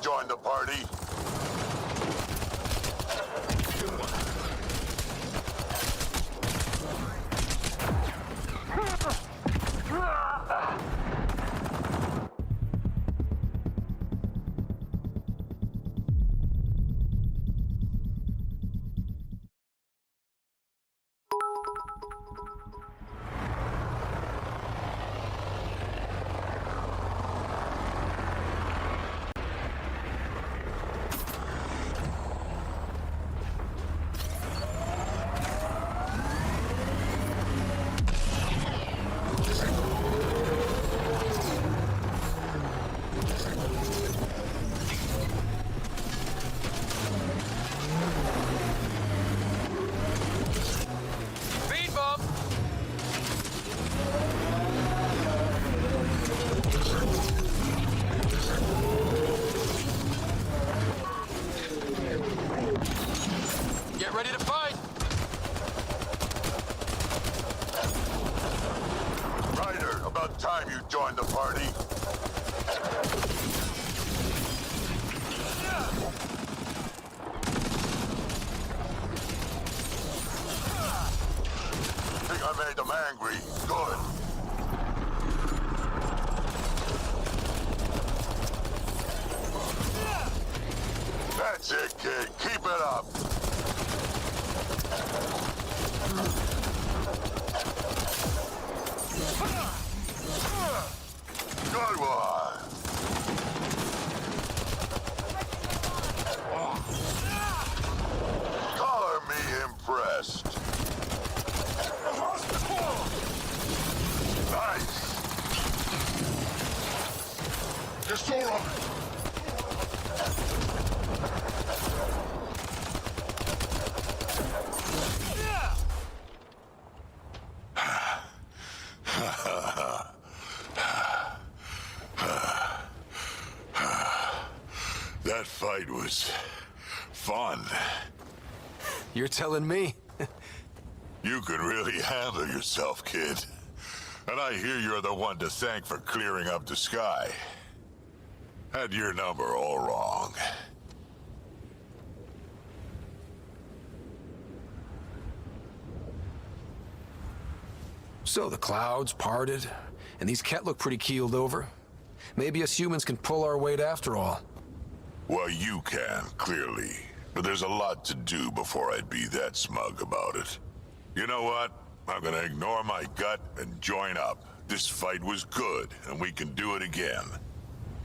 joined the party. Ready to fight! Ryder, about time you joined the party. Think I made them angry. Good. That's it, kid. Keep it up. Good one. Color me impressed. Nice. It's all right. That fight was fun. You're telling me? You can really handle yourself, kid. And I hear you're the one to thank for clearing up the sky. Had your number all wrong. So the clouds parted, and these Ket look pretty keeled over. Maybe us humans can pull our weight after all. Well, you can, clearly. But there's a lot to do before I'd be that smug about it. You know what? I'm gonna ignore my gut and join up. This fight was good, and we can do it again.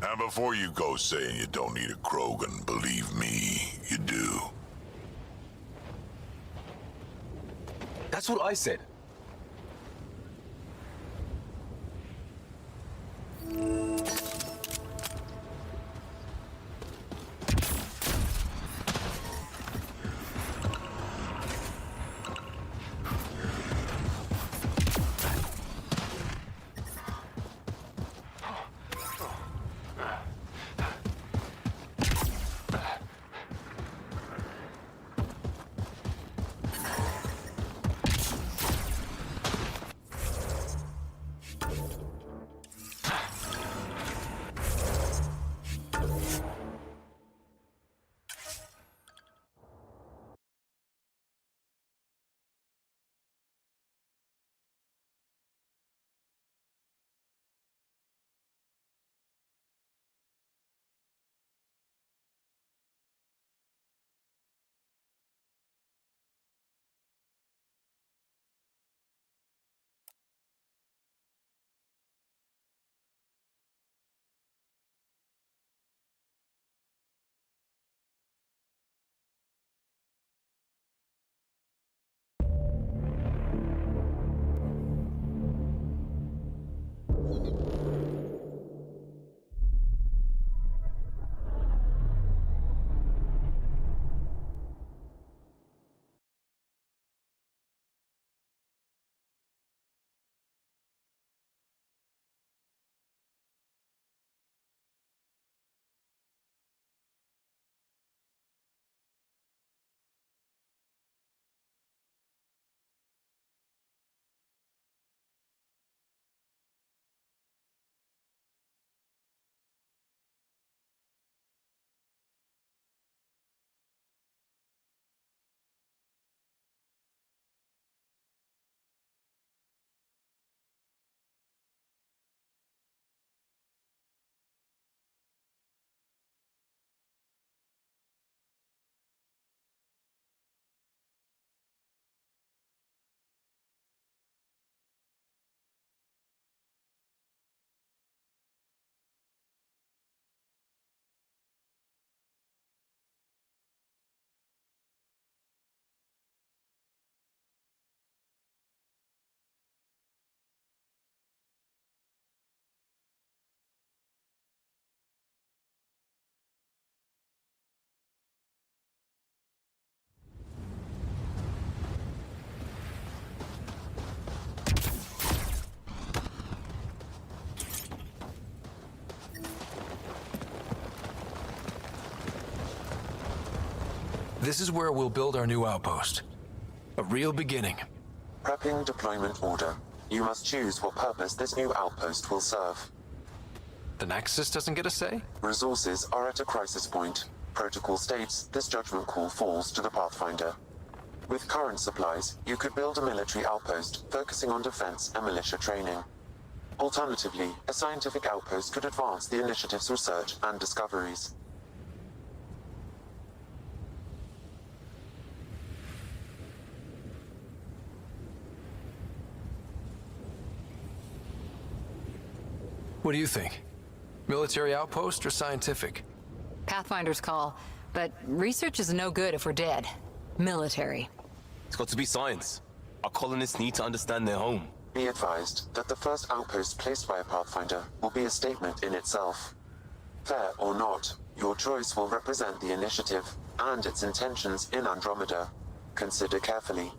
And before you go saying you don't need a Krogan, believe me, you do. That's what I said. This is where we'll build our new outpost. A real beginning. Prepping deployment order. You must choose what purpose this new outpost will serve. The Nexus doesn't get a say? Resources are at a crisis point. Protocol states this judgment call falls to the Pathfinder. With current supplies, you could build a military outpost focusing on defense and militia training. Alternatively, a scientific outpost could advance the initiative's research and discoveries. What do you think? Military outpost or scientific? Pathfinder's call, but research is no good if we're dead. Military. It's got to be science. Our colonists need to understand their home. Be advised that the first outpost placed by a Pathfinder will be a statement in itself. Fair or not, your choice will represent the initiative and its intentions in Andromeda. Consider carefully.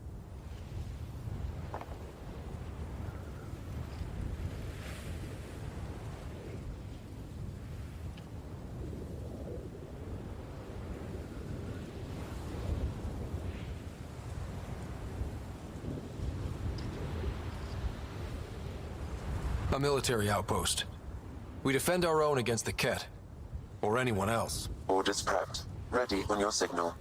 A military outpost. We defend our own against the Ket. Or anyone else. Orders prepped. Ready on your signal.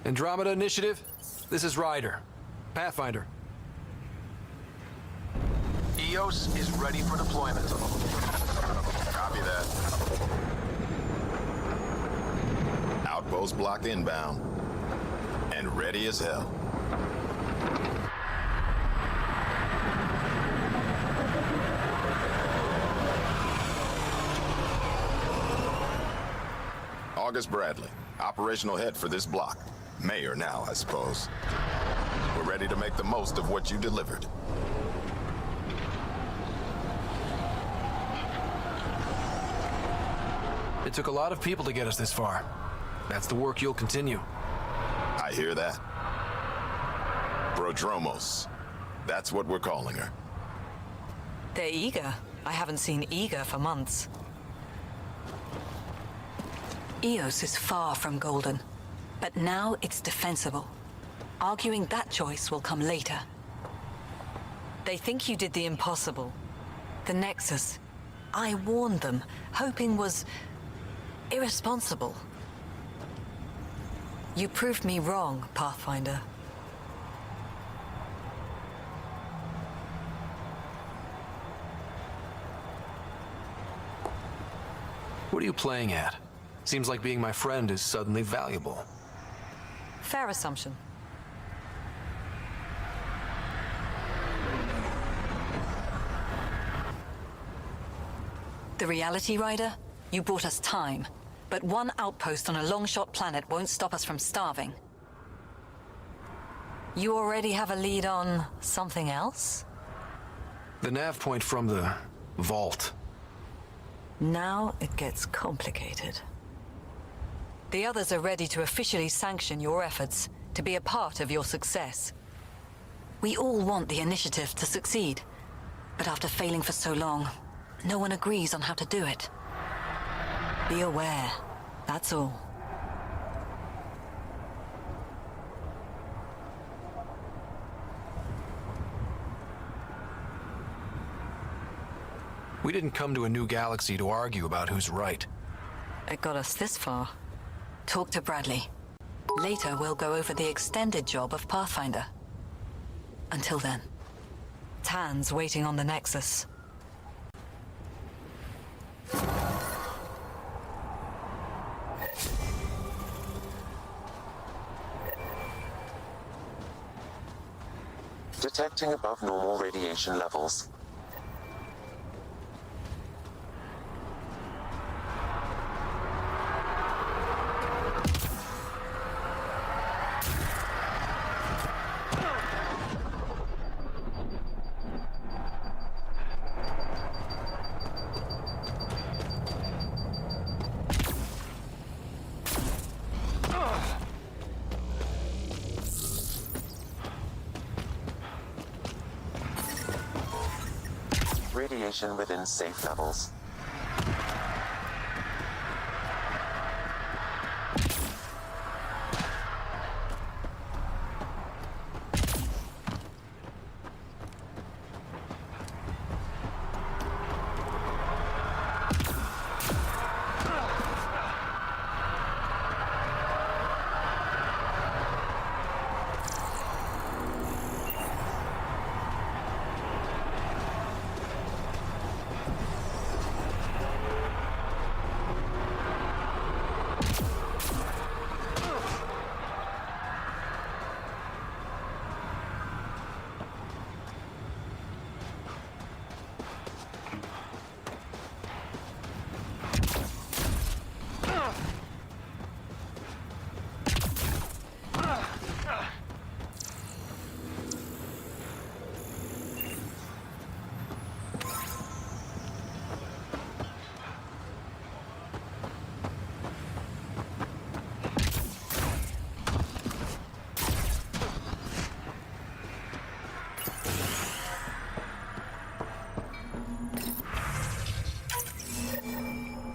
Andromeda Initiative, this is Ryder. Pathfinder. EOS is ready for deployment. Copy that. Outpost block inbound. And ready as hell. August Bradley, operational head for this block. Mayor now, I suppose. We're ready to make the most of what you delivered. It took a lot of people to get us this far. That's the work you'll continue. I hear that. Prodromos. That's what we're calling her. They're eager. I haven't seen eager for months. EOS is far from golden, but now it's defensible. Arguing that choice will come later. They think you did the impossible. The Nexus. I warned them, hoping was irresponsible. You proved me wrong, Pathfinder. What are you playing at? Seems like being my friend is suddenly valuable. Fair assumption. The reality, Ryder? You brought us time. But one outpost on a long-shot planet won't stop us from starving. You already have a lead on something else? The nav point from the vault. Now it gets complicated. The others are ready to officially sanction your efforts, to be a part of your success. We all want the initiative to succeed, but after failing for so long, no one agrees on how to do it. Be aware, that's all. We didn't come to a new galaxy to argue about who's right. It got us this far. Talk to Bradley. Later, we'll go over the extended job of Pathfinder. Until then, Tan's waiting on the Nexus. Detecting above normal radiation levels. radiation within safe levels.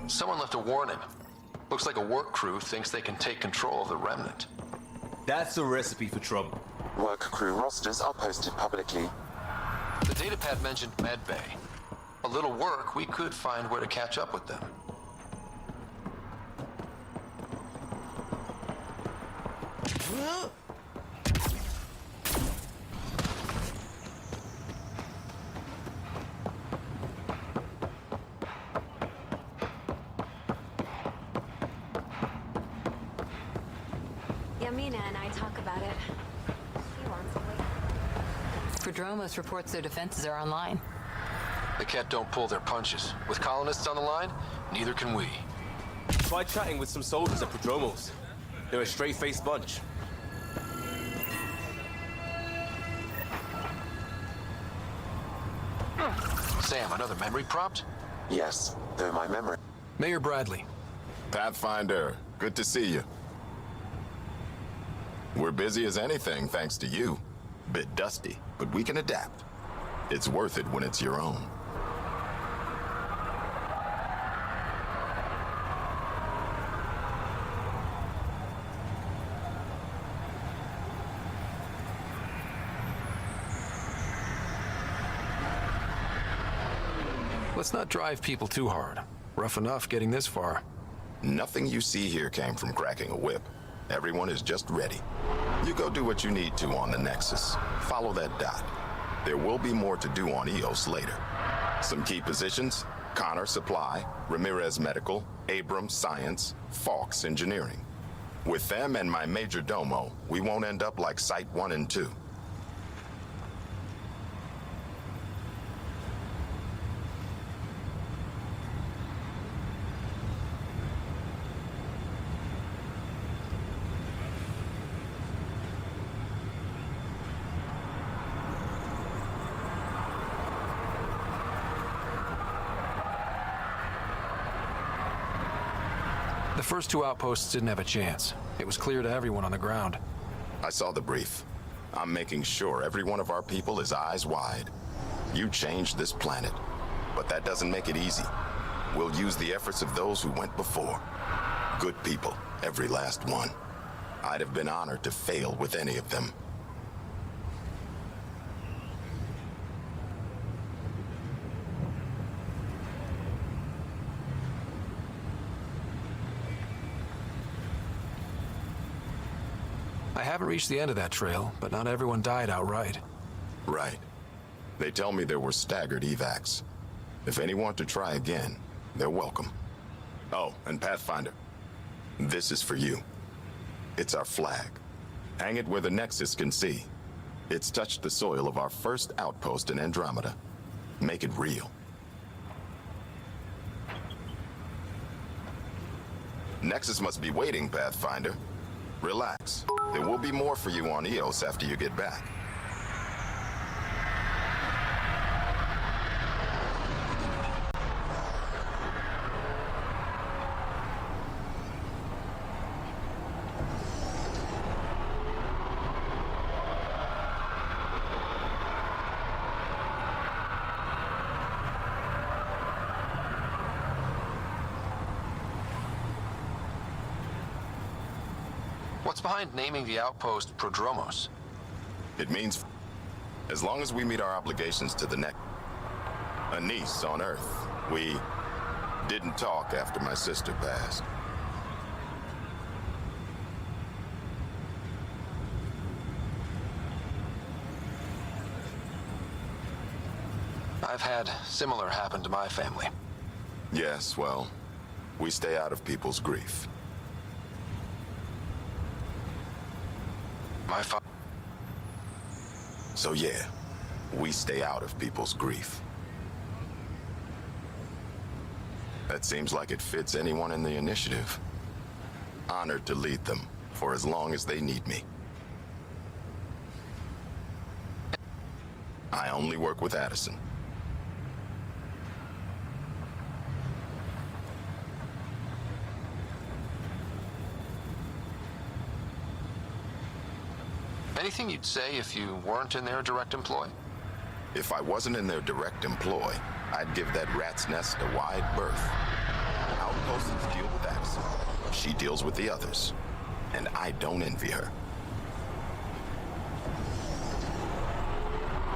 Someone left a warning. Looks like a work crew thinks they can take control of the remnant. That's a recipe for trouble. Work crew rosters are posted publicly. The datapad mentioned medbay. A little work, we could find where to catch up with them. Yamina and I talk about it. She wants to wait. Prodromos reports their defenses are online. The Ket don't pull their punches. With colonists on the line, neither can we. Try chatting with some soldiers at Prodromos. They're a straight-faced bunch. Sam, another memory prompt? Yes, though my memory... Mayor Bradley. Pathfinder, good to see you. We're busy as anything thanks to you. Bit dusty, but we can adapt. It's worth it when it's your own. Let's not drive people too hard. Rough enough getting this far. Nothing you see here came from cracking a whip. Everyone is just ready. You go do what you need to on the Nexus. Follow that dot. There will be more to do on EOS later. Some key positions: Connor Supply, Ramirez Medical, Abrams Science, Fawkes Engineering. With them and my major domo, we won't end up like Site 1 and 2. The first two outposts didn't have a chance. It was clear to everyone on the ground. I saw the brief. I'm making sure every one of our people is eyes wide. You changed this planet, but that doesn't make it easy. We'll use the efforts of those who went before. Good people, every last one. I'd have been honored to fail with any of them. I haven't reached the end of that trail, but not everyone died outright. Right. They tell me there were staggered evacs. If any want to try again, they're welcome. Oh, and Pathfinder, this is for you. It's our flag. Hang it where the Nexus can see. It's touched the soil of our first outpost in Andromeda. Make it real. Nexus must be waiting, Pathfinder. Relax. There will be more for you on EOS after you get back. What's behind naming the outpost Prodromos? It means as long as we meet our obligations to the next. A niece on Earth. We didn't talk after my sister passed. I've had similar happen to my family. Yes, well, we stay out of people's grief. My father. So yeah, we stay out of people's grief. That seems like it fits anyone in the initiative. Honored to lead them for as long as they need me. I only work with Addison. Anything you'd say if you weren't in their direct employ? If I wasn't in their direct employ, I'd give that rat's nest a wide berth. Outposts deal with Addison. She deals with the others. And I don't envy her.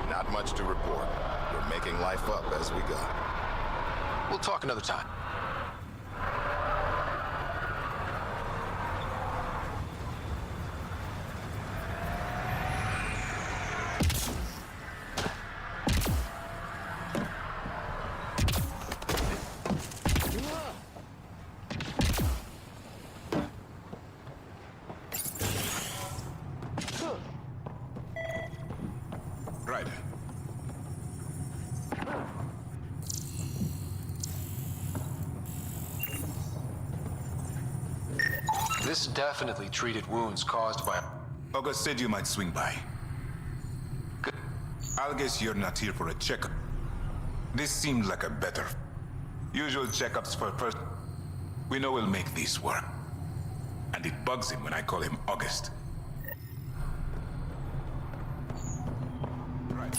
Not much to report. We're making life up as we go. We'll talk another time. Right. This definitely treated wounds caused by... August said you might swing by. Good. I'll guess you're not here for a checkup. This seemed like a better... Usual checkups for a person. We know we'll make these work. And it bugs him when I call him August. Right.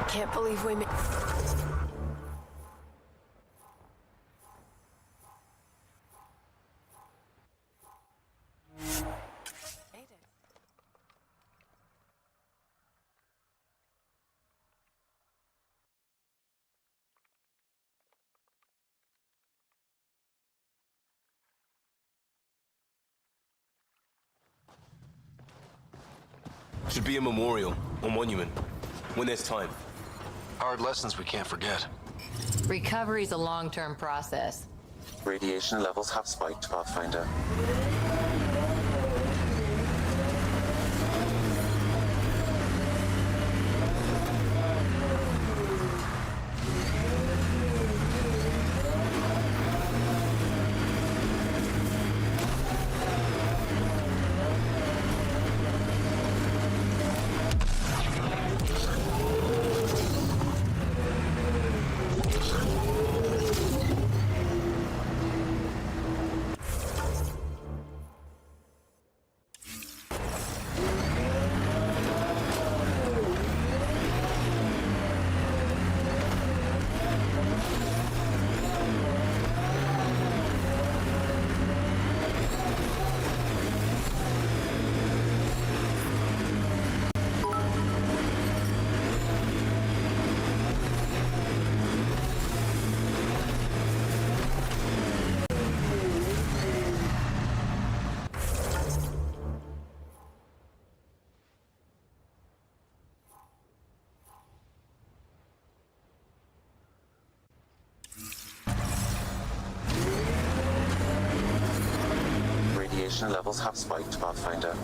Can't believe we made... Should be a memorial or monument when there's time. Hard lessons we can't forget. Recovery's a long-term process. Radiation levels have spiked, Pathfinder. Radiation levels have spiked, Pathfinder.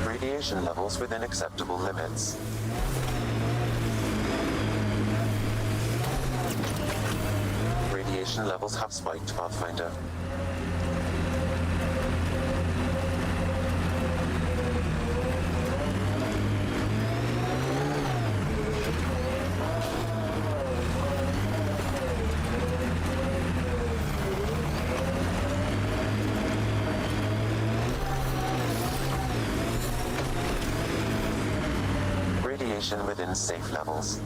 Radiation levels within acceptable limits. Radiation levels have spiked, Pathfinder. Radiation within safe levels.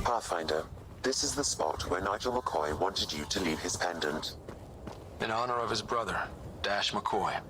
Pathfinder, this is the spot where Nigel McCoy wanted you to leave his pendant. In honor of his brother, Dash McCoy.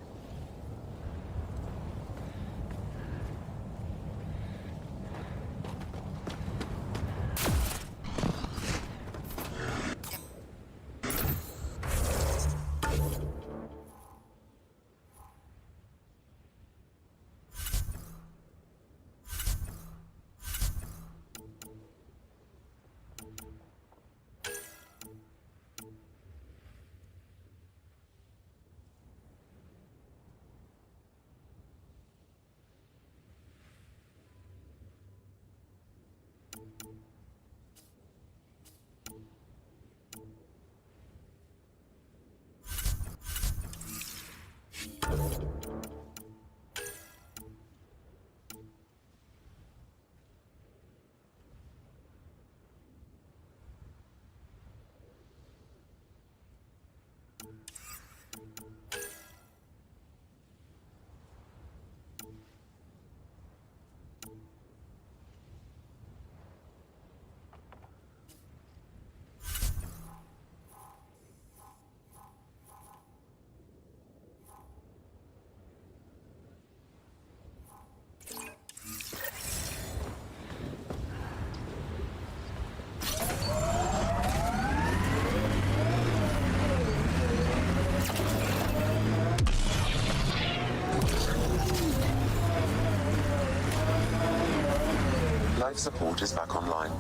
Life support is back online.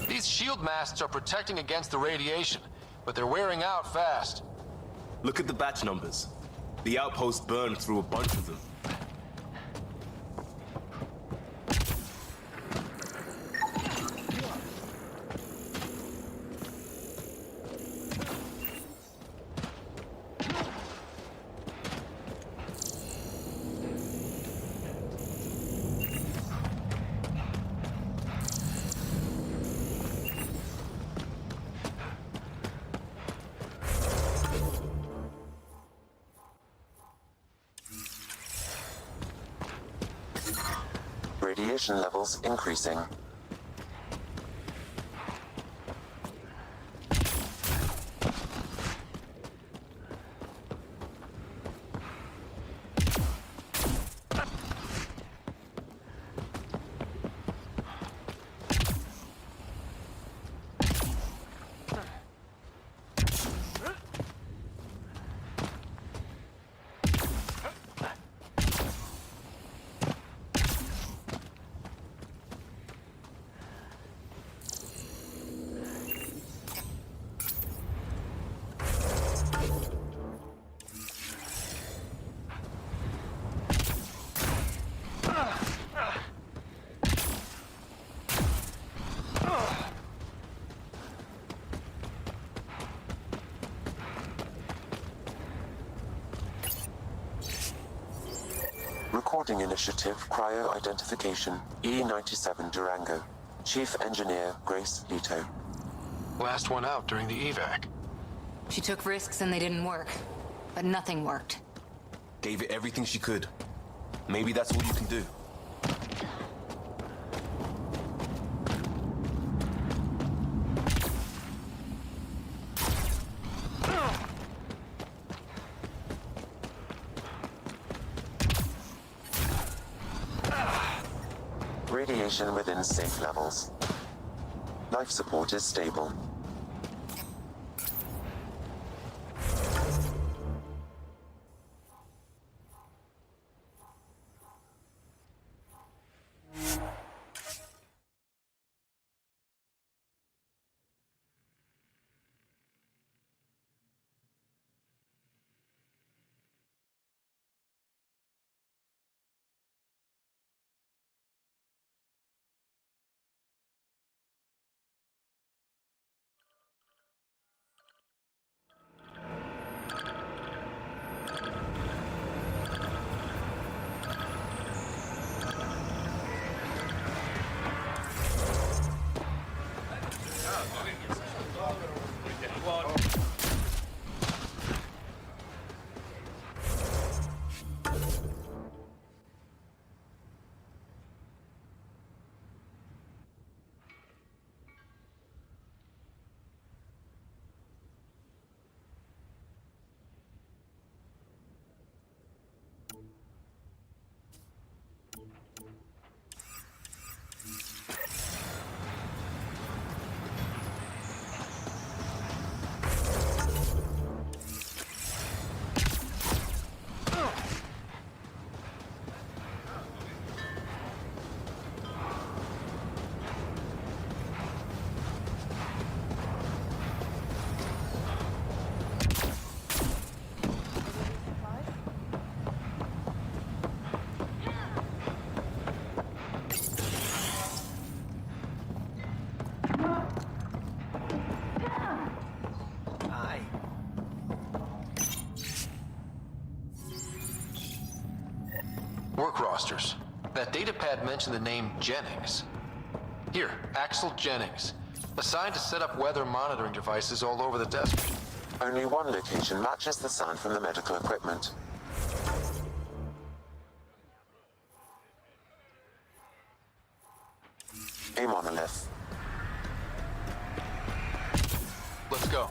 These shield masts are protecting against the radiation, but they're wearing out fast. Look at the batch numbers. The outpost burned through a bunch of them. Radiation levels increasing. Recording Initiative Cryo Identification E97 Durango. Chief Engineer Grace Leto. Last one out during the evac. She took risks and they didn't work. But nothing worked. Gave it everything she could. Maybe that's all you can do. Radiation within safe levels. Life support is stable. Work rosters. That datapad mentioned the name Jennings. Here, Axel Jennings. Assigned to set up weather monitoring devices all over the desert. Only one location matches the sound from the medical equipment. A monolith. Let's go.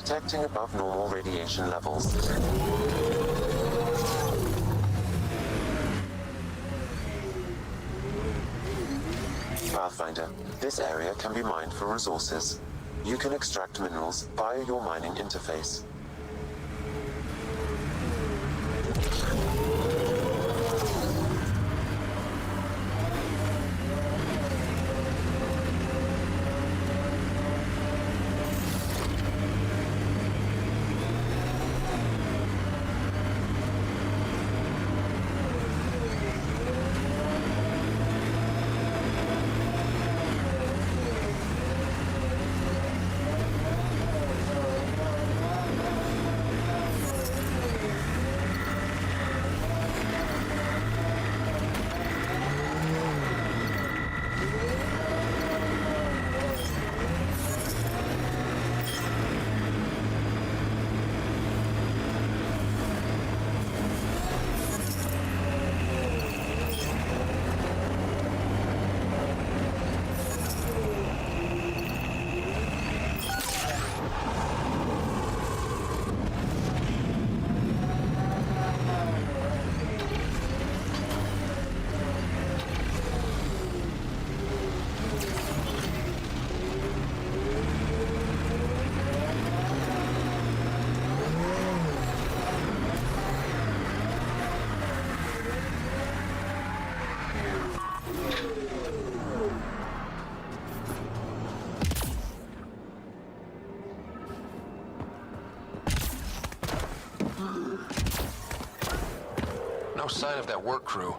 Detecting above normal radiation levels. Pathfinder, this area can be mined for resources. You can extract minerals via your mining interface. No sign of that work crew,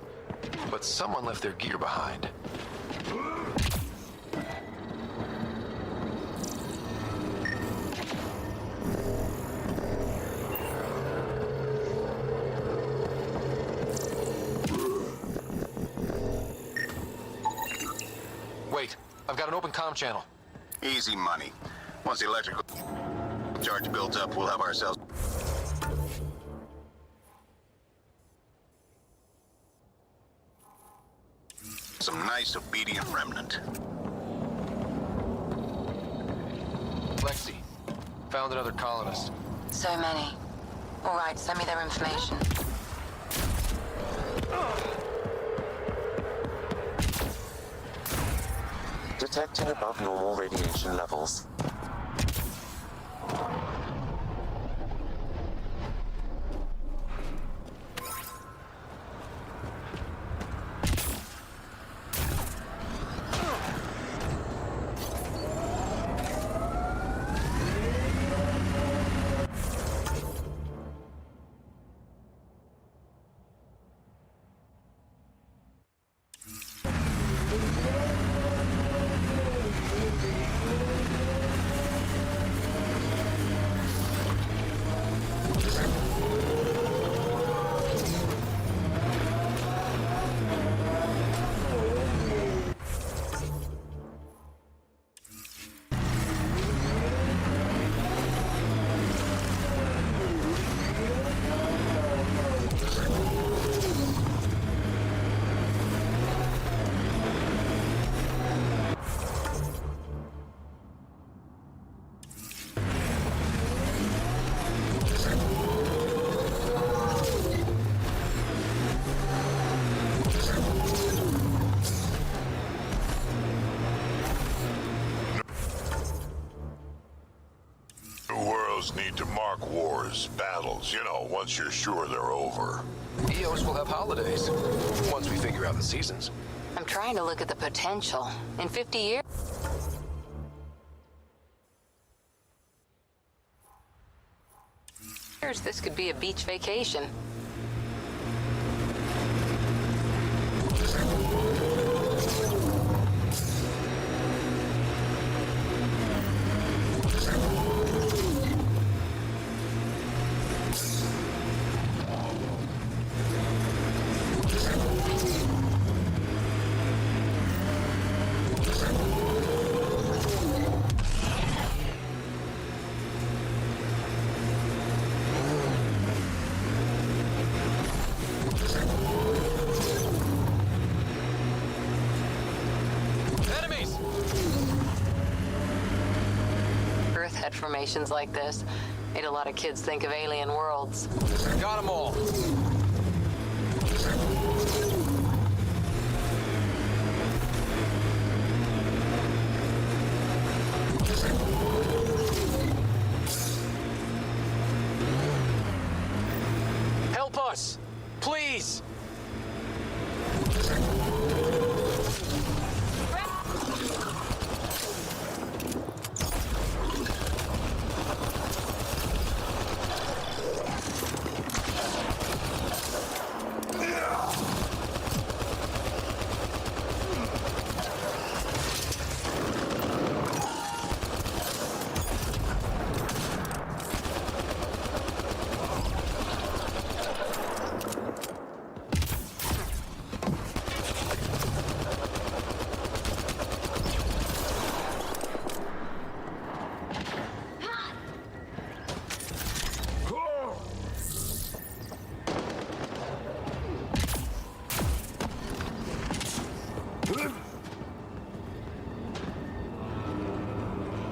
but someone left their gear behind. Wait, I've got an open comm channel. Easy money. Once the electrical charge builds up, we'll have ourselves some nice obedient remnant. Lexi, found another colonist. So many. All right, send me their information. Detecting above normal radiation levels. EOs need to mark wars, battles, you know, once you're sure they're over. EOs will have holidays, once we figure out the seasons. I'm trying to look at the potential. In 50 years... This could be a beach vacation. Formations like this made a lot of kids think of alien worlds. Got them all. Help us, please.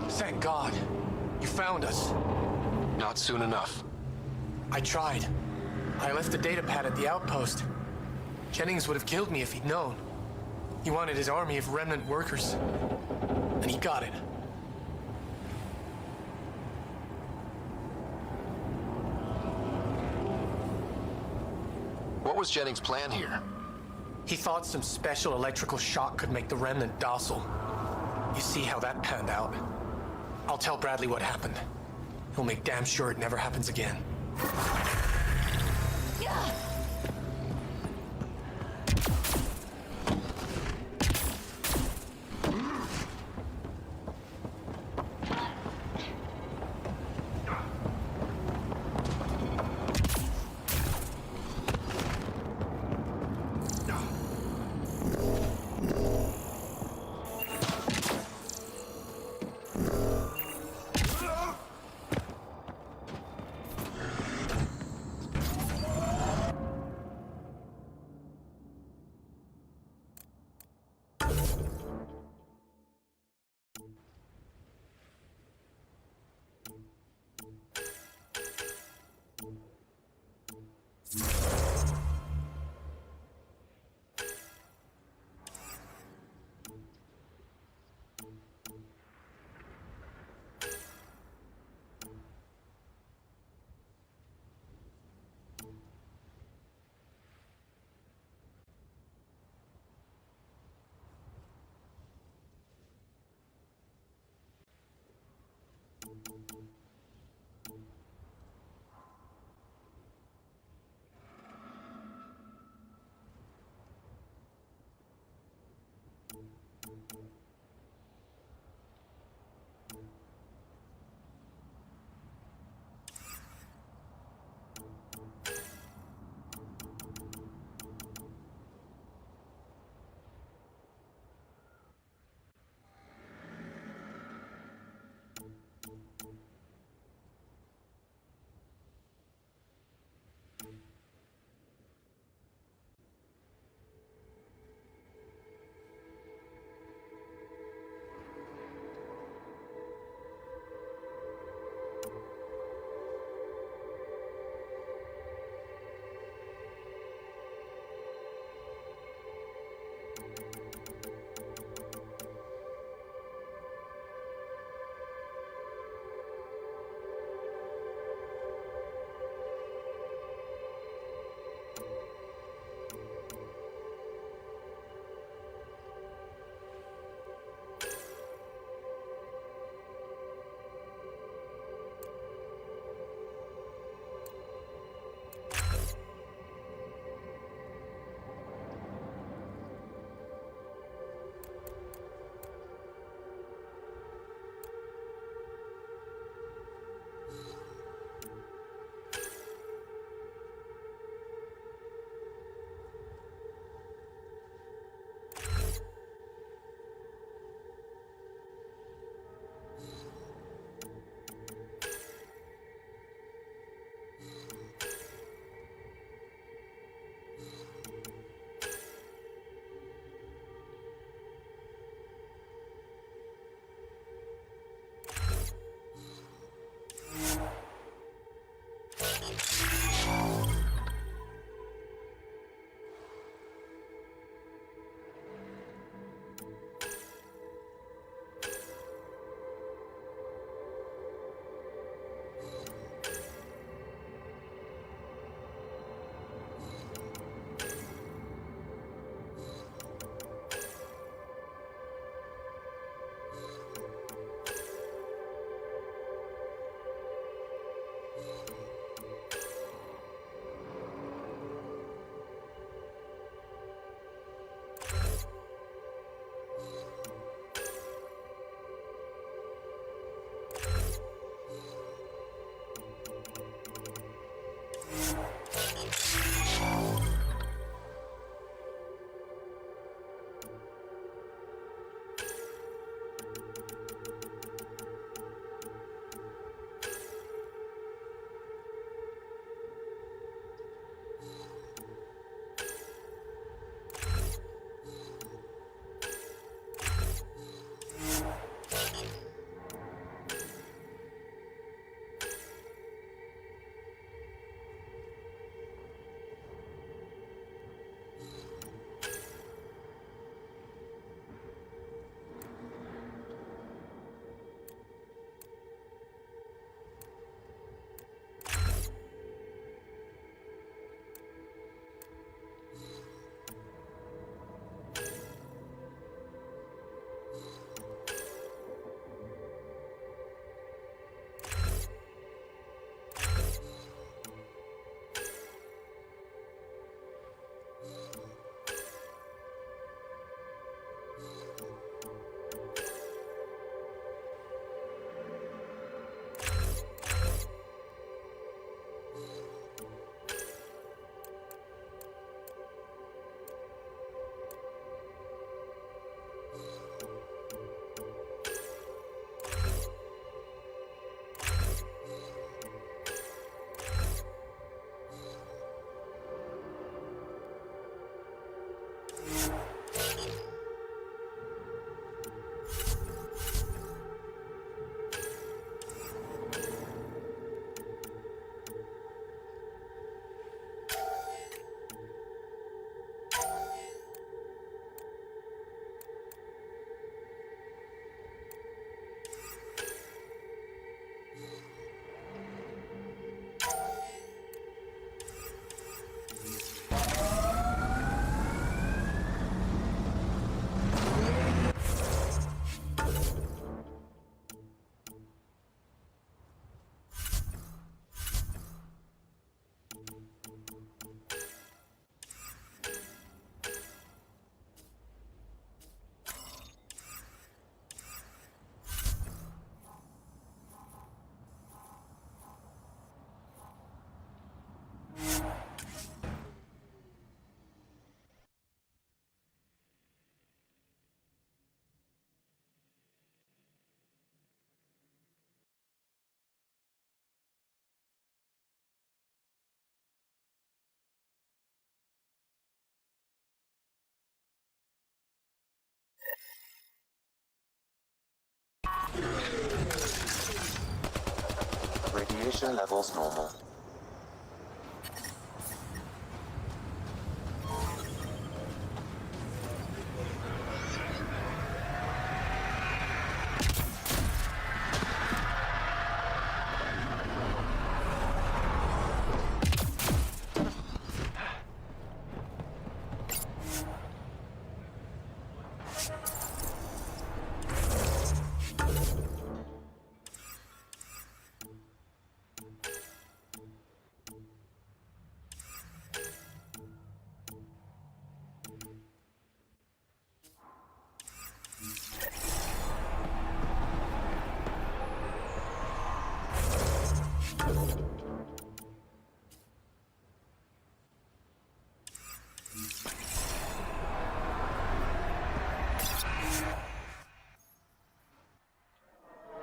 Thank God. You found us. Not soon enough. I tried. I left the data pad at the outpost. Jennings would have killed me if he'd known. He wanted his army of remnant workers. And he got it. What was Jennings' plan here? He thought some special electrical shock could make the remnant docile. You see how that panned out. I'll tell Bradley what happened. He'll make damn sure it never happens again. Radiation levels normal.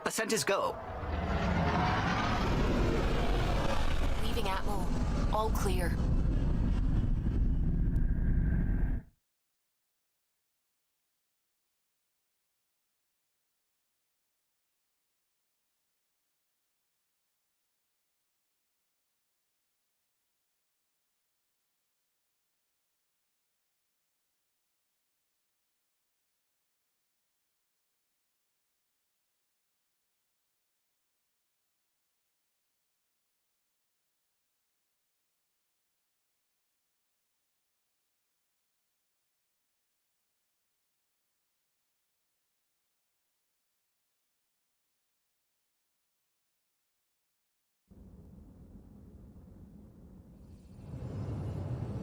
Ascent is go. Leaving Atmo. All clear.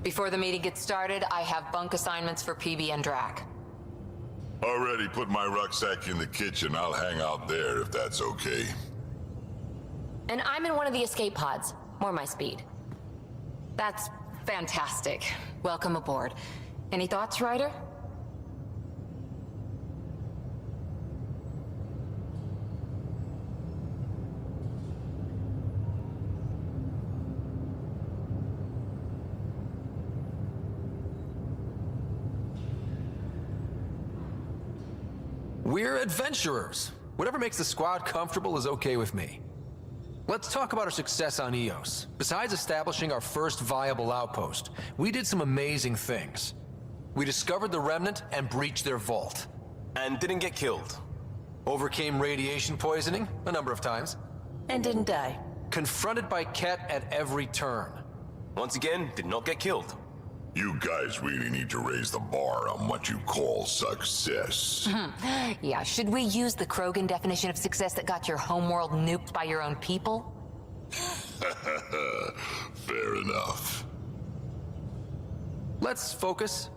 Before the meeting gets started, I have bunk assignments for PB and Drac. Already put my rucksack in the kitchen. I'll hang out there if that's okay. And I'm in one of the escape pods. More my speed. That's fantastic. Welcome aboard. Any thoughts, Ryder? We're adventurers. Whatever makes the squad comfortable is okay with me. Let's talk about our success on Eos. Besides establishing our first viable outpost, we did some amazing things. We discovered the Remnant and breached their vault. And didn't get killed. Overcame radiation poisoning a number of times. And didn't die. Confronted by Ket at every turn. Once again, did not get killed. You guys really need to raise the bar on what you call success. Yeah, should we use the Krogan definition of success that got your homeworld nuked by your own people? Fair enough. Let's focus.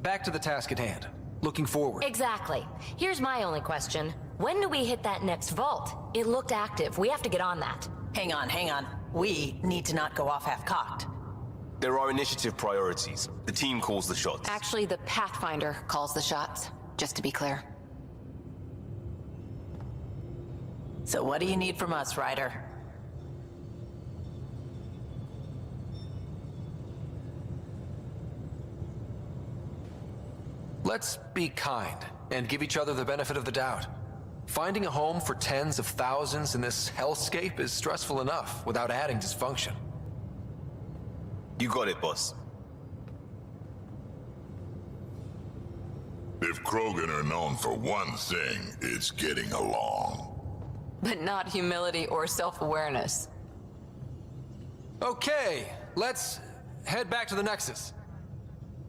Back to the task at hand. Looking forward. Exactly. Here's my only question. When do we hit that next vault? It looked active. We have to get on that. Hang on. We need to not go off half-cocked. There are initiative priorities. The team calls the shots. Actually, the Pathfinder calls the shots, just to be clear. So what do you need from us, Ryder? Let's be kind and give each other the benefit of the doubt. Finding a home for tens of thousands in this hellscape is stressful enough without adding dysfunction. You got it, boss. If Krogan are known for one thing, it's getting along. But not humility or self-awareness. Okay, let's head back to the Nexus.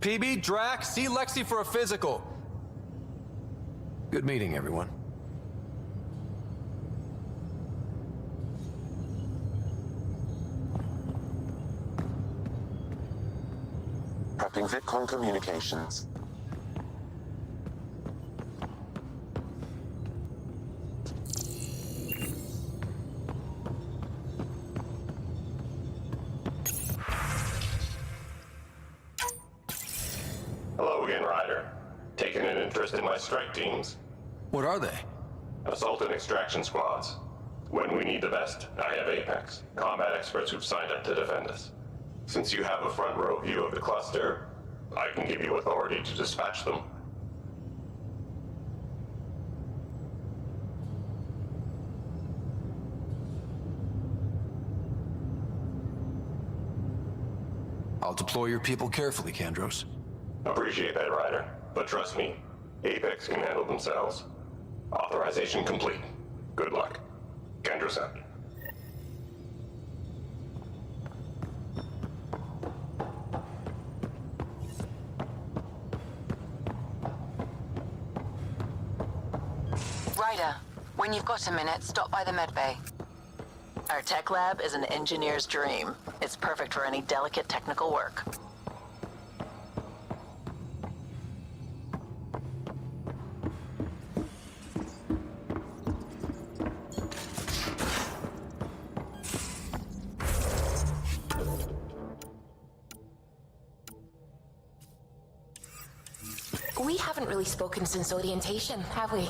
PB, Drac, see Lexi for a physical. Good meeting, everyone. Prepping VidCon communications. Hello again, Ryder. Taking an interest in my strike teams? What are they? Assault and extraction squads. When we need the best, I have Apex, combat experts who've signed up to defend us. Since you have a front row view of the cluster, I can give you authority to dispatch them. I'll deploy your people carefully, Kandros. Appreciate that, Ryder. But trust me, Apex can handle themselves. Authorization complete. Good luck. Kandros out. Ryder, when you've got a minute, stop by the medbay. Our tech lab is an engineer's dream. It's perfect for any delicate technical work. We haven't really spoken since orientation, have we?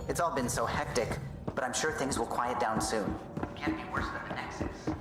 It's all been so hectic, but I'm sure things will quiet down soon. Can't be worse than the Nexus.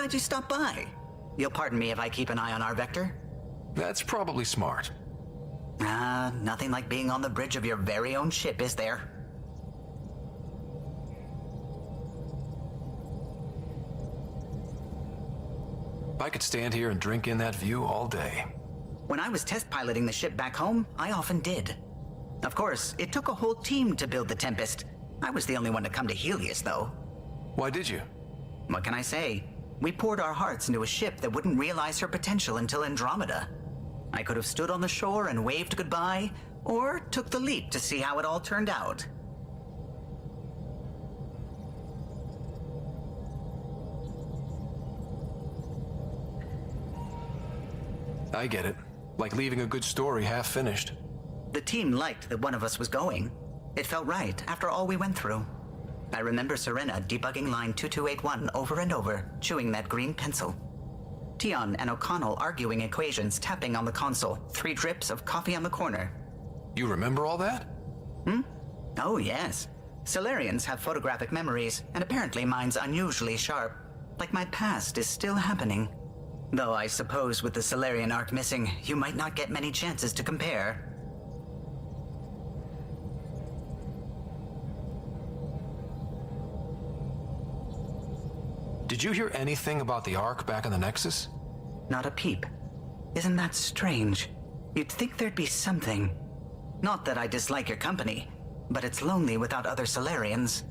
glad you stopped by. You'll pardon me if I keep an eye on our vector? That's probably smart. Nothing like being on the bridge of your very own ship, is there? I could stand here and drink in that view all day. When I was test piloting the ship back home, I often did. Of course, it took a whole team to build the Tempest. I was the only one to come to Helios, though. Why did you? What can I say? We poured our hearts into a ship that wouldn't realize her potential until Andromeda. I could have stood on the shore and waved goodbye, or took the leap to see how it all turned out. I get it. Like leaving a good story half finished. The team liked that one of us was going. It felt right after all we went through. I remember Serena debugging line 2281 over and over, chewing that green pencil. Tion and O'Connell arguing equations, tapping on the console, 3 drips of coffee on the corner. You remember all that? Oh, yes. Solarians have photographic memories, and apparently mine's unusually sharp. Like my past is still happening. Though I suppose with the Solarian arc missing, you might not get many chances to compare. Did you hear anything about the Ark back in the Nexus? Not a peep. Isn't that strange? You'd think there'd be something. Not that I dislike your company, but it's lonely without other Solarians.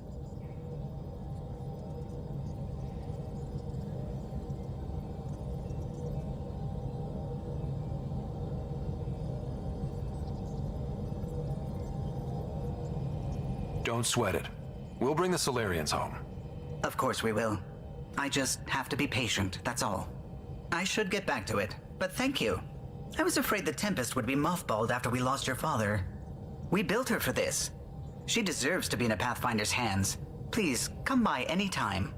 Don't sweat it. We'll bring the Solarians home. Of course we will. I just have to be patient, that's all. I should get back to it, but thank you. I was afraid the Tempest would be mothballed after we lost your father. We built her for this. She deserves to be in a Pathfinder's hands. Please, come by any time.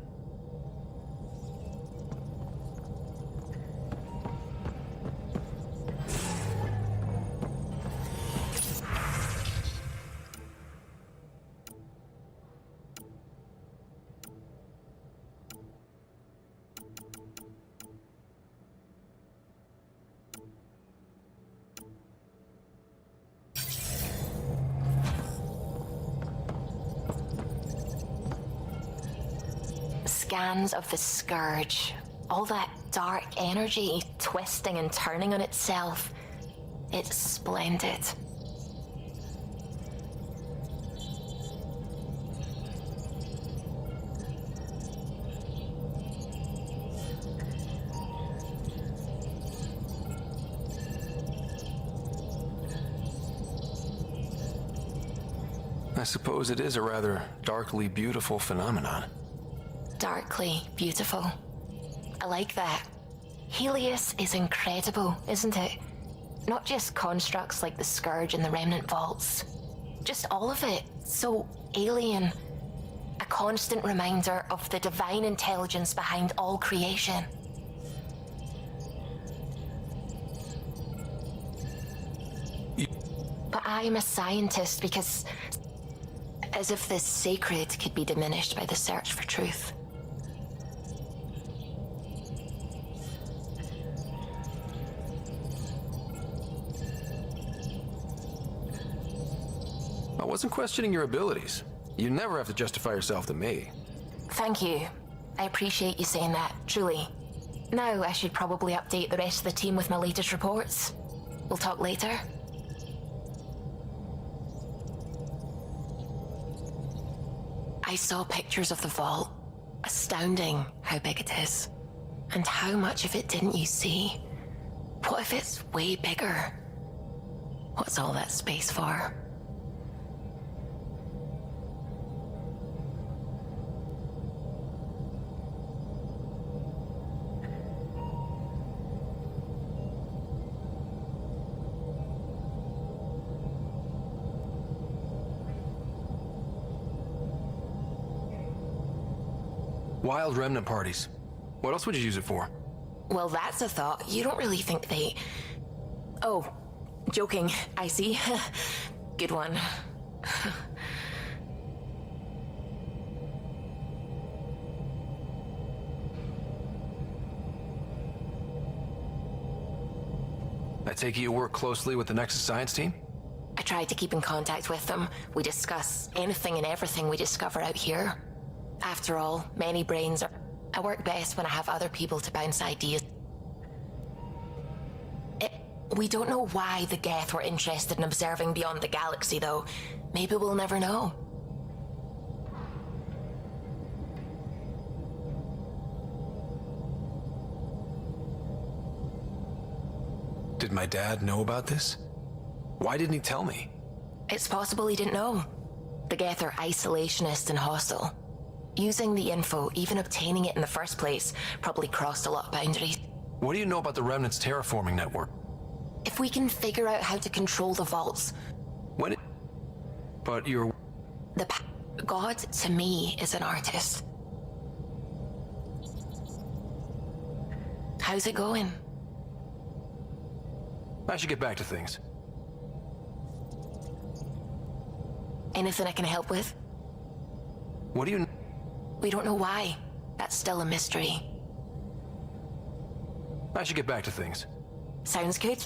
Scans of the Scourge. All that dark energy twisting and turning on itself. It's splendid. I suppose it is a rather darkly beautiful phenomenon. Darkly beautiful. I like that. Helios is incredible, isn't it? Not just constructs like the Scourge and the Remnant Vaults. Just all of it. So alien. A constant reminder of the divine intelligence behind all creation. But I'm a scientist because... as if the sacred could be diminished by the search for truth. I wasn't questioning your abilities. You never have to justify yourself to me. Thank you. I appreciate you saying that, truly. Now I should probably update the rest of the team with my latest reports. We'll talk later. I saw pictures of the vault. Astounding how big it is. And how much of it didn't you see? What if it's way bigger? What's all that space for? Wild remnant parties. What else would you use it for? Well, that's a thought. You don't really think they... Oh, joking. I see. Good one. I take it you work closely with the Nexus Science team? I try to keep in contact with them. We discuss anything and everything we discover out here. After all, many brains are... I work best when I have other people to bounce ideas. We don't know why the Geth were interested in observing beyond the galaxy, though. Maybe we'll never know. Did my dad know about this? Why didn't he tell me? It's possible he didn't know. The Geth are isolationist and hostile. Using the info, even obtaining it in the first place, probably crossed a lot of boundaries. What do you know about the Remnant's terraforming network? If we can figure out how to control the vaults... But you're... God, to me, is an artist. How's it going? I should get back to things. Anything I can help with? What do you... We don't know why. That's still a mystery. I should get back to things. Sounds good.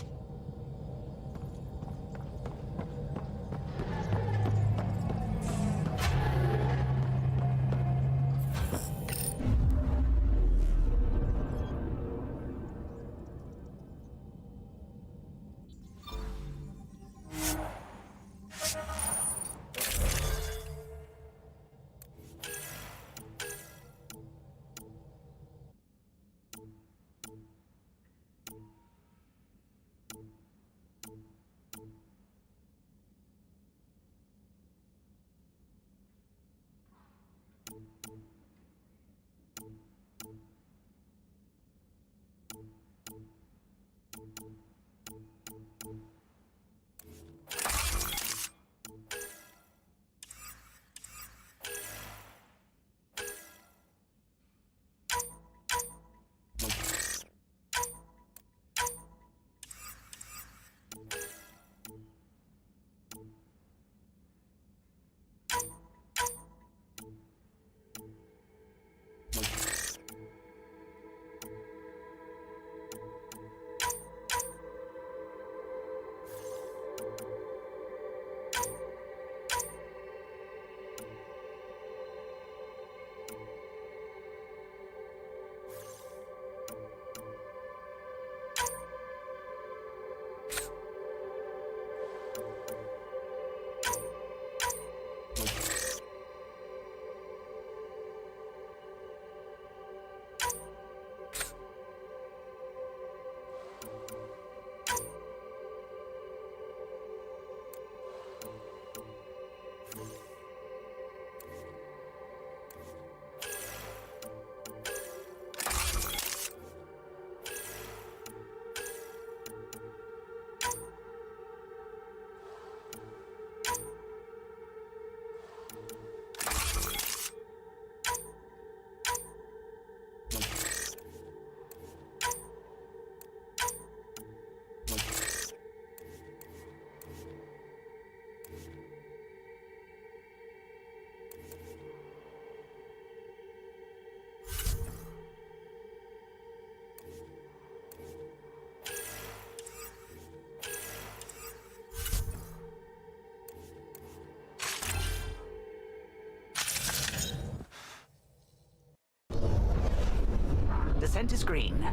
Descent is green.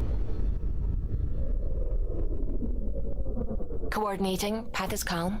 Coordinating. Path is calm.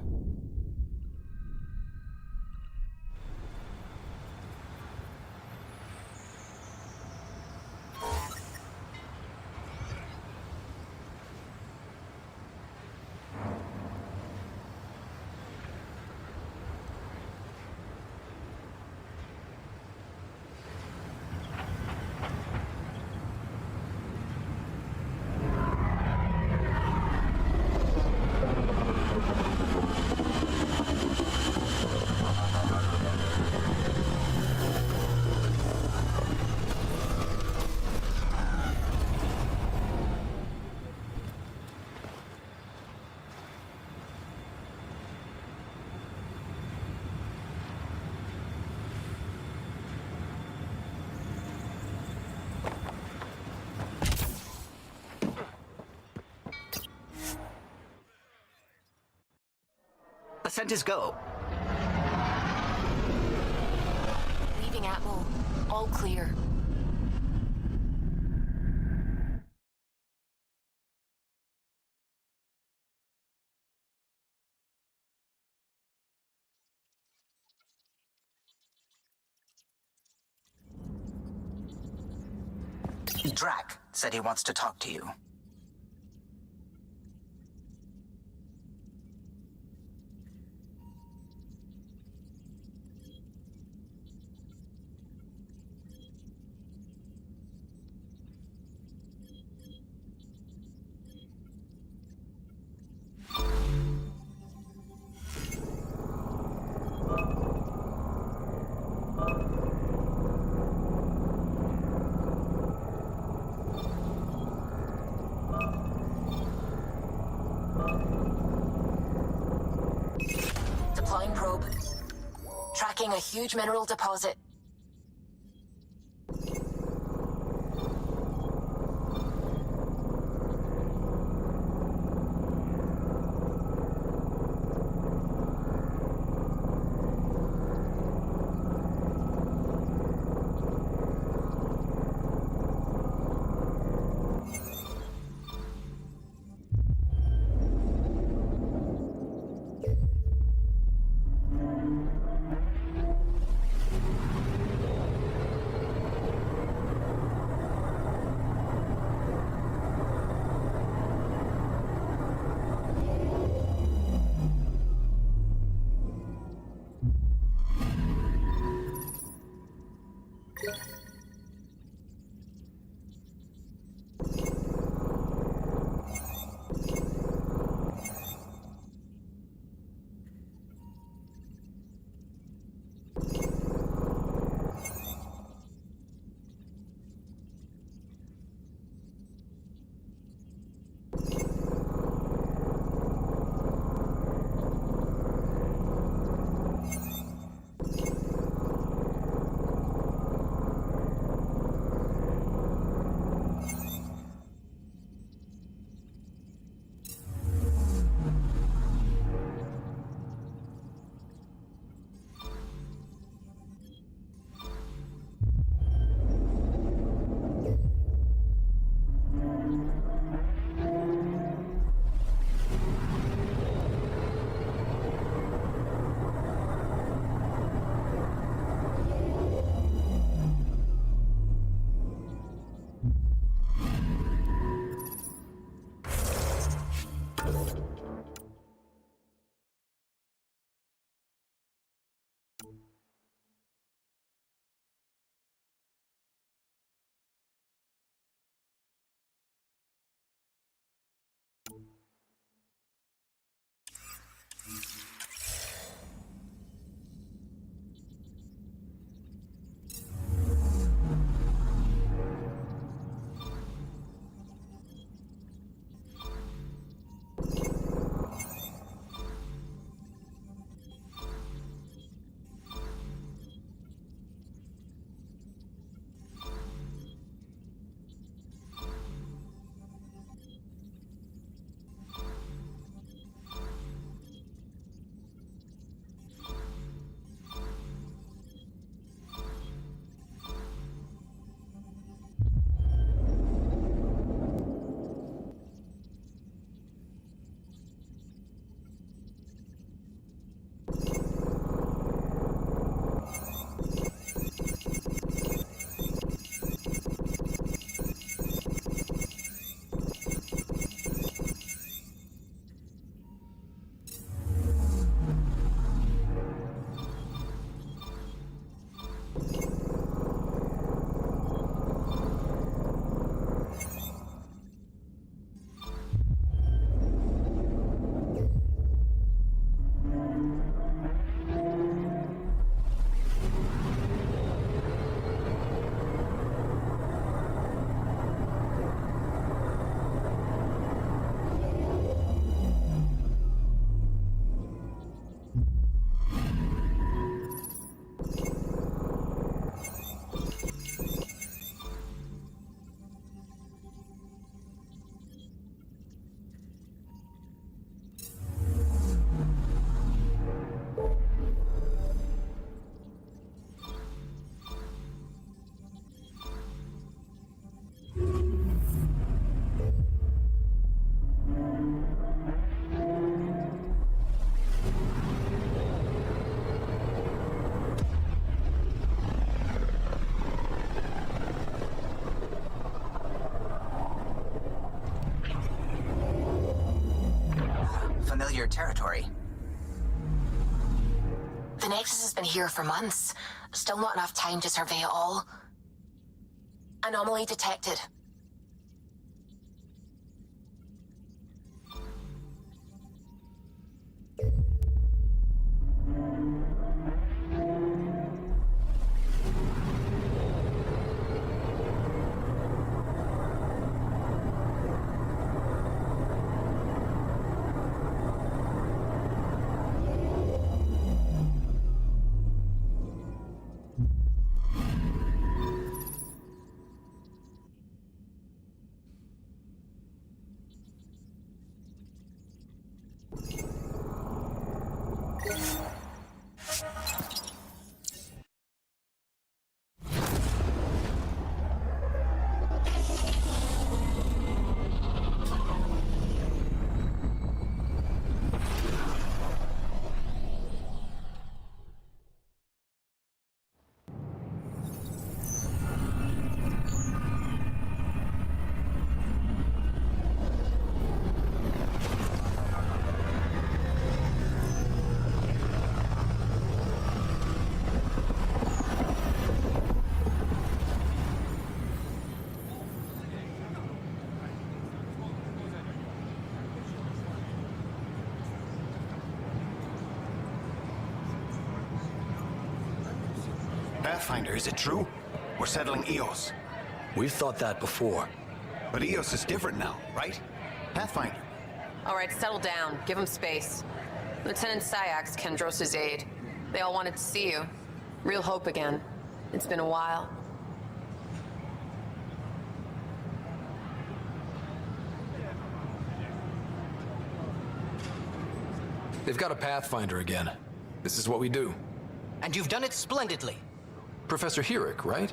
Ascent is go. Leaving Atmo. All clear. Drac said he wants to talk to you. Deploying probe. Tracking a huge mineral deposit. your territory. The Nexus has been here for months. Still not enough time to survey it all. Anomaly detected. Pathfinder, is it true? We're settling Eos. We've thought that before. But Eos is different now, right? Pathfinder. All right, settle down. Give him space. Lieutenant Syax, Kendros' aide. They all wanted to see you. Real hope again. It's been a while. They've got a Pathfinder again. This is what we do. And you've done it splendidly. Professor Herrick, right?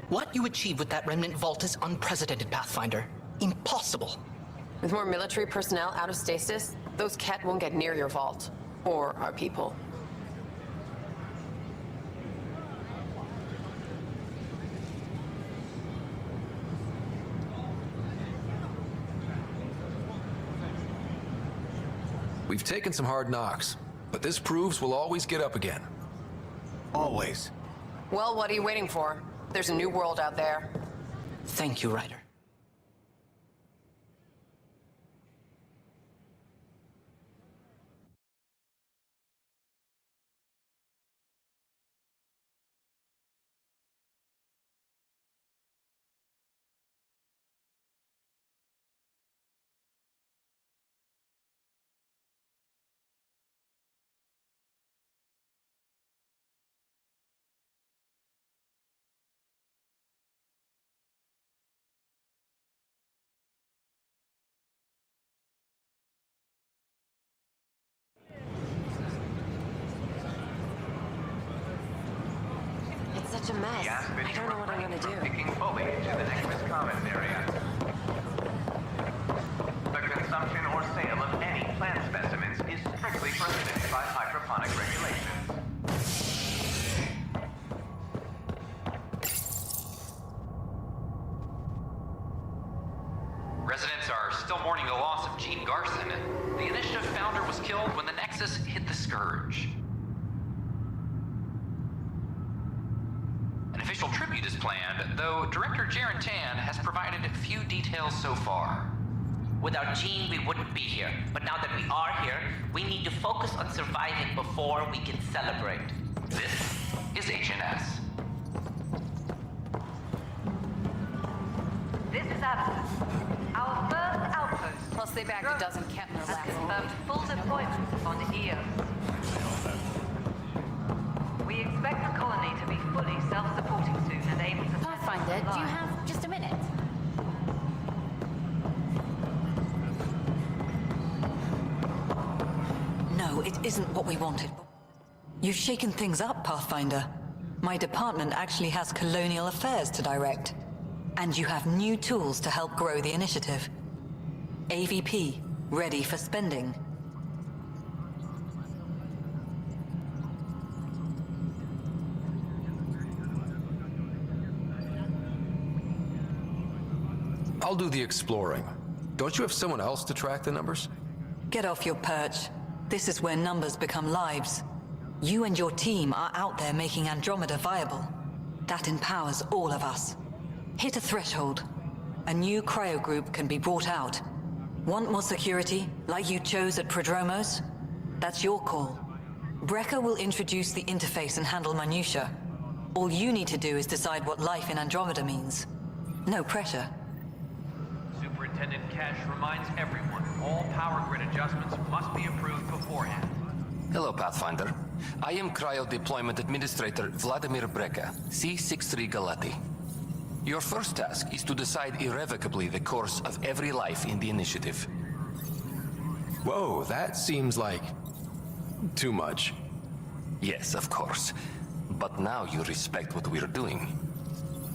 What you achieved with that remnant vault is unprecedented, Pathfinder. Impossible. With more military personnel out of stasis, those Ket won't get near your vault. Or our people. We've taken some hard knocks, but this proves we'll always get up again. Always. Well, what are you waiting for? There's a new world out there. Thank you, Ryder. Such a mess. I don't know what I'm gonna do. Picking fully to the Nexus Commons area. The consumption or sale of any plant specimens is strictly prohibited by hydroponic regulations. Residents are still mourning the loss of Gene Garson. The initiative founder was killed when the Nexus hit the Scourge. An official tribute is planned, though Director Jaren Tan has provided few details so far. Without Gene, we wouldn't be here. But now that we are here, we need to focus on surviving before we can celebrate. This is Agent S. This is Apenas. Our first outpost. Plus they bagged a dozen Kepner has confirmed full deployment on Eos. We expect the colony to be fully self-supporting soon and able to... Pathfinder, do you have just a minute? No, it isn't what we wanted. You've shaken things up, Pathfinder. My department actually has colonial affairs to direct. And you have new tools to help grow the initiative. AVP, ready for spending. I'll do the exploring. Don't you have someone else to track the numbers? Get off your perch. This is where numbers become lives. You and your team are out there making Andromeda viable. That empowers all of us. Hit a threshold. A new cryo group can be brought out. Want more security, like you chose at Prodromos? That's your call. Brecker will introduce the interface and handle minutiae. All you need to do is decide what life in Andromeda means. No pressure. Superintendent Cash reminds everyone all power grid adjustments must be approved beforehand. Hello, Pathfinder. I am Cryo Deployment Administrator Vladimir Brecker, C-63 Galati. Your first task is to decide irrevocably the course of every life in the initiative. Whoa, that seems like... too much. Yes, of course. But now you respect what we're doing.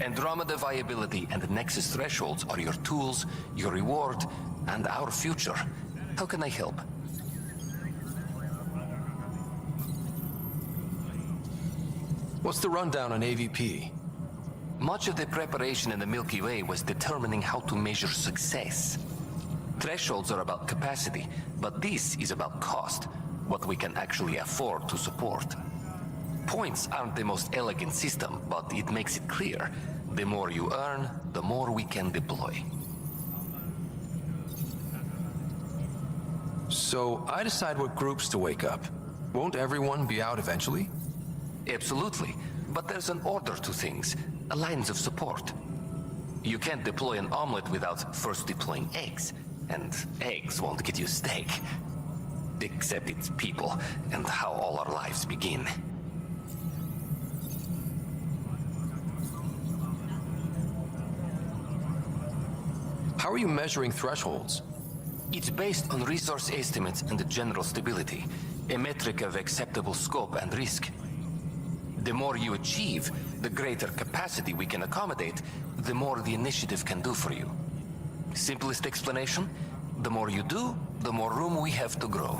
Andromeda viability and Nexus thresholds are your tools, your reward, and our future. How can I help? What's the rundown on AVP? Much of the preparation in the Milky Way was determining how to measure success. Thresholds are about capacity, but this is about cost, what we can actually afford to support. Points aren't the most elegant system, but it makes it clear. The more you earn, the more we can deploy. So I decide what groups to wake up. Won't everyone be out eventually? Absolutely, but there's an order to things, lines of support. You can't deploy an omelet without first deploying eggs, and eggs won't get you steak. Except it's people, and how all our lives begin. How are you measuring thresholds? It's based on resource estimates and general stability, a metric of acceptable scope and risk. The more you achieve, the greater capacity we can accommodate, the more the initiative can do for you. Simplest explanation, the more you do, the more room we have to grow.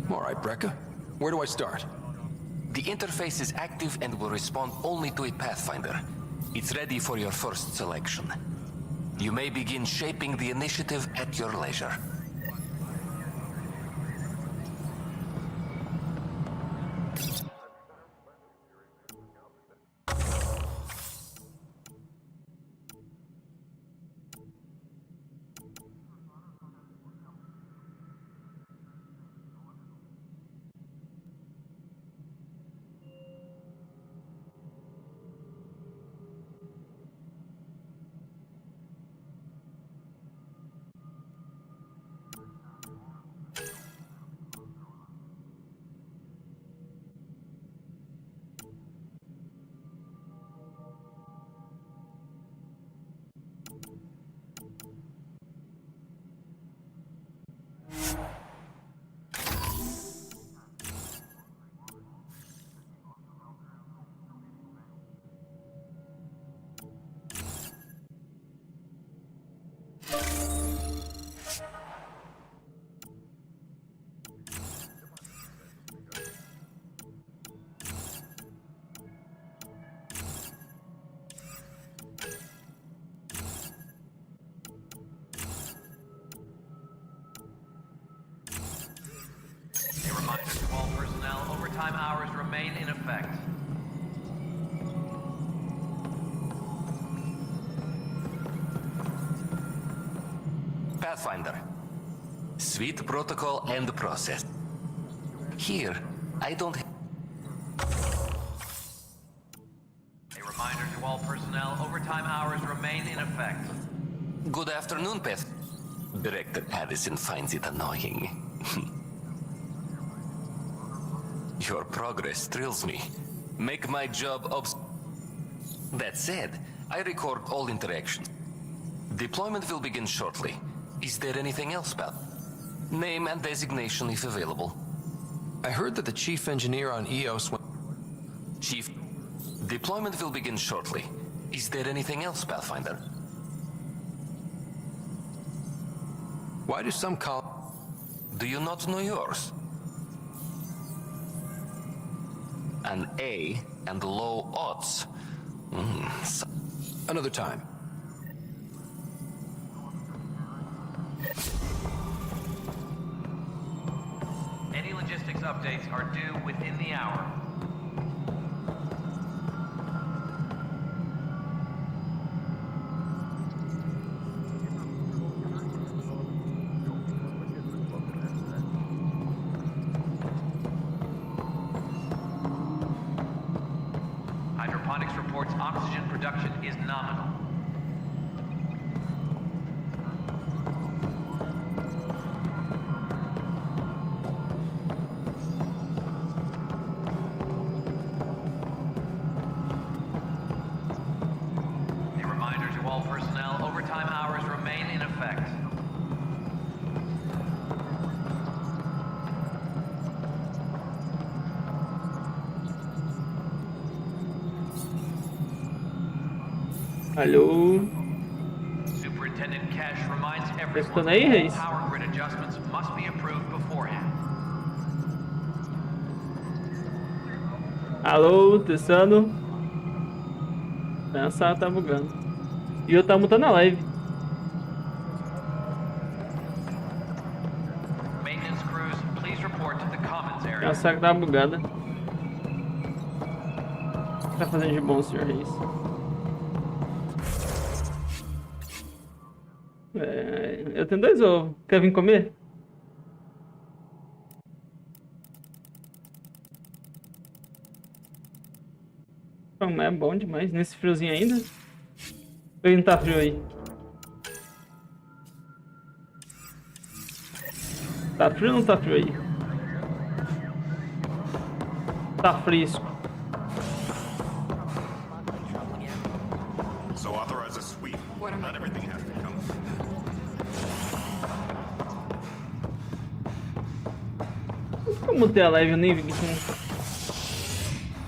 All right, Brecker. Where do I start? The interface is active and will respond only to a Pathfinder. It's ready for your first selection. You may begin shaping the initiative at your leisure. Overtime hours remain in effect. Pathfinder. Sweet protocol and process. Here, I don't... A reminder to all personnel, overtime hours remain in effect. Good afternoon, Path. Director Addison finds it annoying. Your progress thrills me. Make my job That said, I record all interactions. Deployment will begin shortly. Is there anything else, Pat? Name and designation if available. I heard that the chief engineer on EOS went... Chief, deployment will begin shortly. Is there anything else, Pathfinder? Why do some call... Do you not know yours? An A and low odds. Another time. updates are due within the hour. Hydroponics reports oxygen production is nominal. A reminder to all personnel, overtime hours remain in effect. Alô? Superintendent Cash reminds Tá everyone escutando aí, that Reis? all power grid adjustments must be approved beforehand. Alô, testando. Essa tá bugando. E eu tá mutando a live. Maintenance crews, please report to the commons area. Essa que tá bugada. O que tá fazendo de bom, senhor Reis? Eu tenho 2 ovos. Quer vir comer? Mas é bom demais nesse friozinho ainda. Ou não tá frio aí? Tá frio ou não tá frio aí? Tá fresco. So authorize a sweep. Not everything has to come. Como ter a live, eu nem vi que tinha.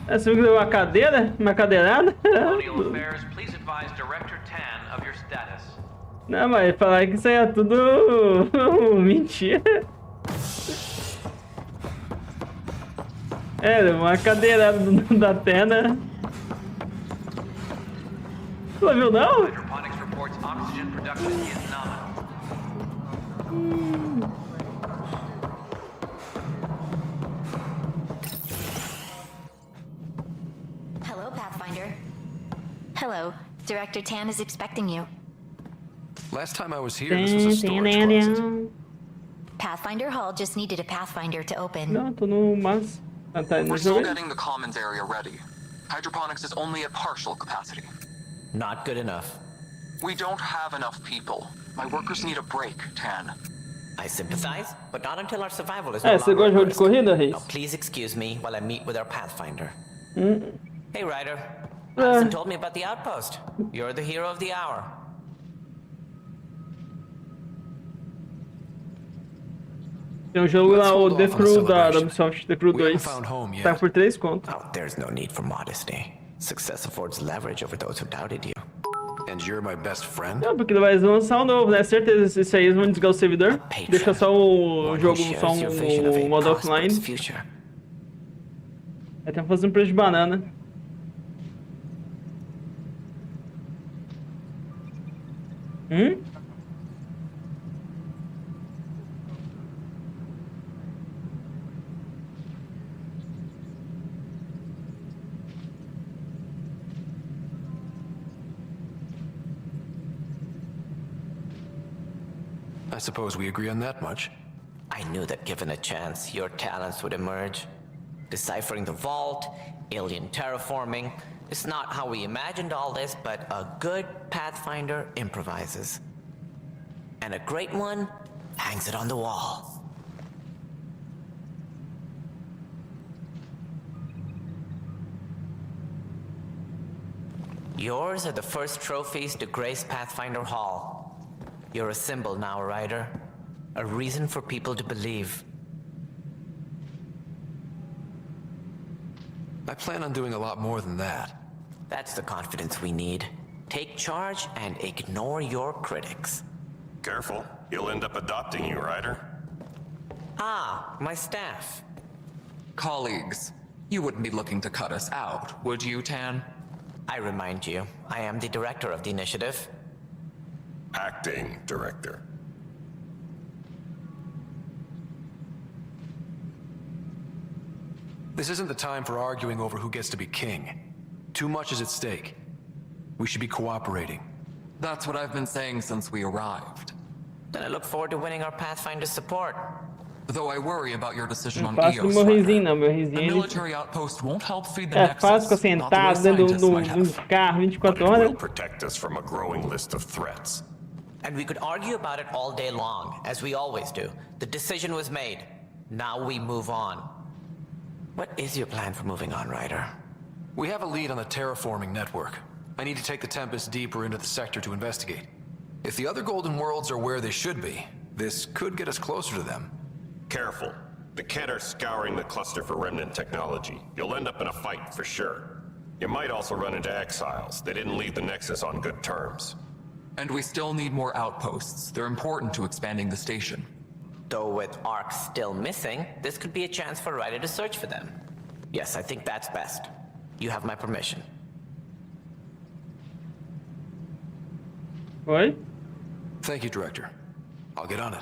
Você viu que deu uma cadeira? Uma cadeirada? Colonial Affairs, please advise Director Tan of your status. Não, mas falar que isso aí é tudo mentira. Uma cadeirada da Tena. Você viu não? Hydroponics reports oxygen production is nominal. Hello, Pathfinder. Hello. Director Tan is expecting you. Last time I was here, this was a storage closet. Pathfinder Hall just needed a Pathfinder to open. Não, tô no mas. Tá We're still getting the commons area ready. Hydroponics is only at partial capacity. Not good enough. We don't have enough people. My workers need a break, Tan. I sympathize, but not until our survival is Você gosta de jogo de corrida, Reis? Now, please excuse me while I meet with our Pathfinder. Hey, Ryder. Madison told me about the outpost. You're the hero of the hour. Tem um jogo lá, o The Crew da Ubisoft, The Crew 2. Tá por 3 conto. Oh, there's no need for modesty. Success affords leverage over those who doubted you. And you're my best friend? Não, porque vai lançar um novo, né? Certeza, isso aí eles vão desligar o servidor. Deixa só o jogo, só um modo offline. Aí tem que fazer um preço de banana. I suppose we agree on that much. I knew that given a chance, your talents would emerge. Deciphering the vault, alien terraforming. It's not how we imagined all this, but a good Pathfinder improvises. And a great one hangs it on the wall. Yours are the first trophies to grace Pathfinder Hall. You're a symbol now, Ryder. A reason for people to believe. I plan on doing a lot more than that. That's the confidence we need. Take charge and ignore your critics. Careful, he'll end up adopting you, Ryder. Ah, my staff. Colleagues, you wouldn't be looking to cut us out, would you, Tan? I remind you, I am the director of the initiative. Acting director. This isn't the time for arguing over who gets to be king. Too much is at stake. We should be cooperating. That's what I've been saying since we arrived. Then I look forward to winning our Pathfinder support. Though I worry about your decision on Fácil EOS. meu risinho não, meu A risinho ele... military outpost won't help feed the É Nexus. fácil ficar sentado dentro do carro 24 horas. Will protect us from a growing list of threats. And we could argue about it all day long, as we always do. The decision was made. Now we move on. What is your plan for moving on, Ryder? We have a lead on the terraforming network. I need to take the Tempest deeper into the sector to investigate. If the other Golden Worlds are where they should be, this could get us closer to them. Careful. The Kett are scouring the cluster for remnant technology. You'll end up in a fight for sure. You might also run into exiles. They didn't leave the Nexus on good terms. And we still need more outposts. They're important to expanding the station. Though with Ark still missing, this could be a chance for Ryder to search for them. Yes, I think that's best. You have my permission. Oi? Thank you, Director. I'll get on it.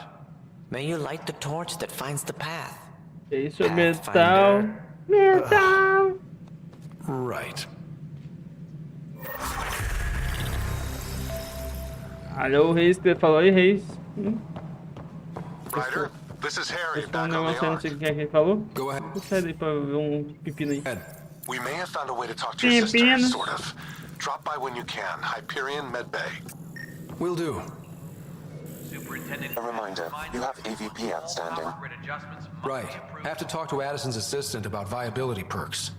May you light the torch that finds the path. Isso é metal. Metal. Right. Alô, Reis, que falou aí, Reis. Ryder, this is Harry back Não on the sei Ark. o que é que ele falou. Go ahead. Sai daí pra ver pepino aí. We may have found a way to talk to your sister, Pepino. sort of. Drop by when you can. Hyperion Med Bay. Will do. A reminder, you have AVP outstanding. Right. Have to talk to Addison's assistant about viability perks.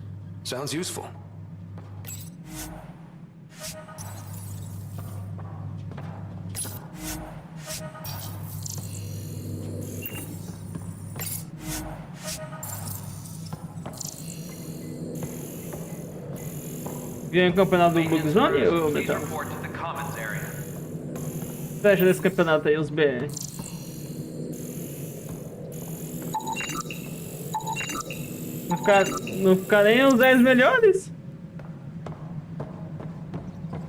Sounds useful. Ganhou o campeonato do Bug Zone ou Metal? Fecha desse campeonato aí, os BR. Não ficarem os 10 melhores?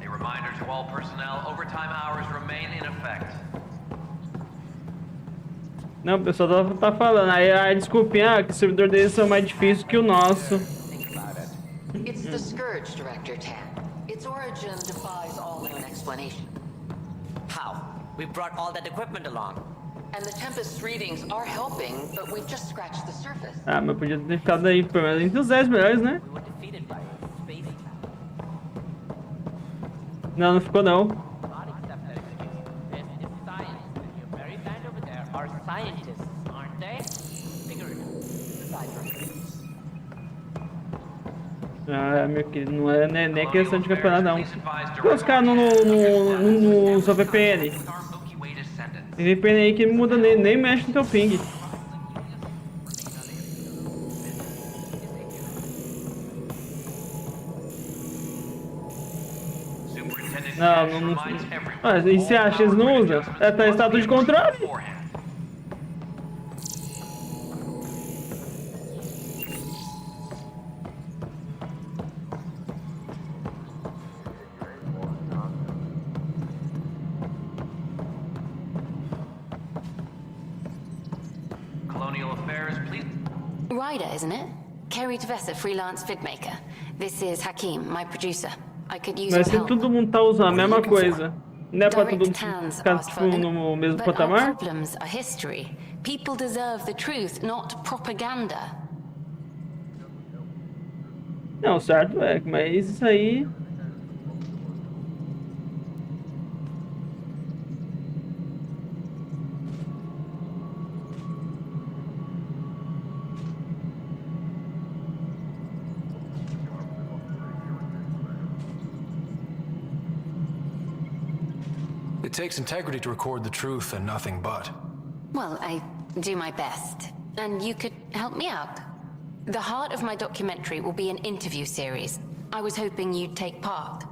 A reminder to all personnel, overtime hours remain in effect. Não, o pessoal tá falando. Aí desculpinha, que o servidor deles são mais difíceis que o nosso. It's the Scourge, Director Tan. Its origin defies all known explanation. How? We brought all that equipment along. And the Tempest's readings are helping, but we've just scratched the surface. Ah, mas podia ter ficado aí, pelo menos entre os 10 melhores, né? Não, não ficou não. Ah, meu querido, não é nem questão de campeonato não. Por que os caras não usam VPN? Tem VPN aí que muda, nem mexe no teu ping. Não. Mas e se acha, eles não usam? Tá em estado de controle? Ryder, isn't it? Kerry Tvessa, freelance vidmaker. This is Hakim, my producer. I could use Mas se your help. todo mundo tá usando a mesma coisa, não é pra todo mundo ficar tipo, no mesmo But our patamar? problems are history. People deserve the truth, not propaganda. Não, certo é, mas isso aí... It takes integrity to record the truth and nothing but. Well, I do my best. And you could help me out. The heart of my documentary will be an interview series. I was hoping you'd take part.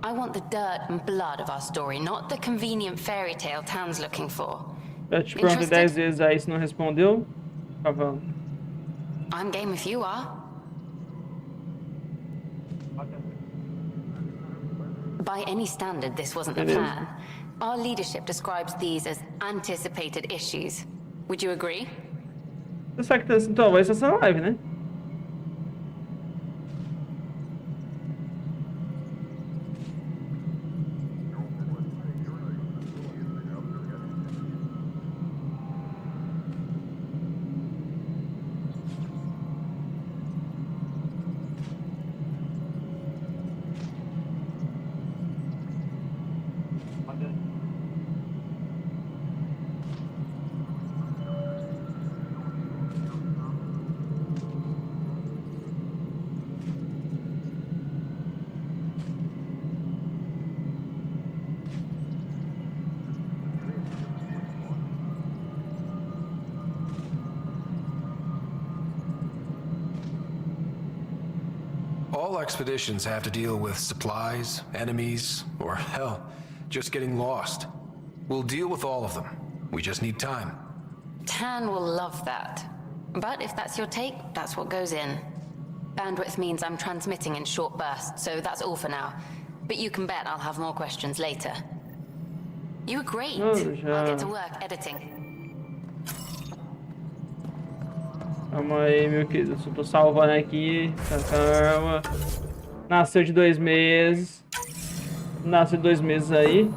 I want the dirt and blood of our story, not the convenient fairy tale Tan's looking for. Eu te perguntei 10 vezes aí, se não respondeu, cavalo. I'm game if you are. By any standard, this wasn't the plan. Our leadership describes these as anticipated issues. Would you agree? Você sabe que tua voz tá essa live, né? All expeditions have to deal with supplies, enemies, or hell, just getting lost. We'll deal with all of them. We just need time. Tan will love that. But if that's your take, that's what goes in. Bandwidth means I'm transmitting in short bursts, so that's all for now. But you can bet I'll have more questions later. You were great. I'll get to work editing. Calma aí, meu querido. Só tô salvando aqui. Calma. Nasceu de 2 meses. Nasceu de 2 meses aí.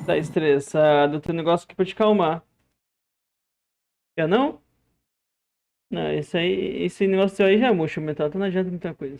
Tá estressado. Tem um negócio aqui pra te calmar. Quer não? Não, esse negócio seu aí já é murcho mental, então não adianta muita coisa.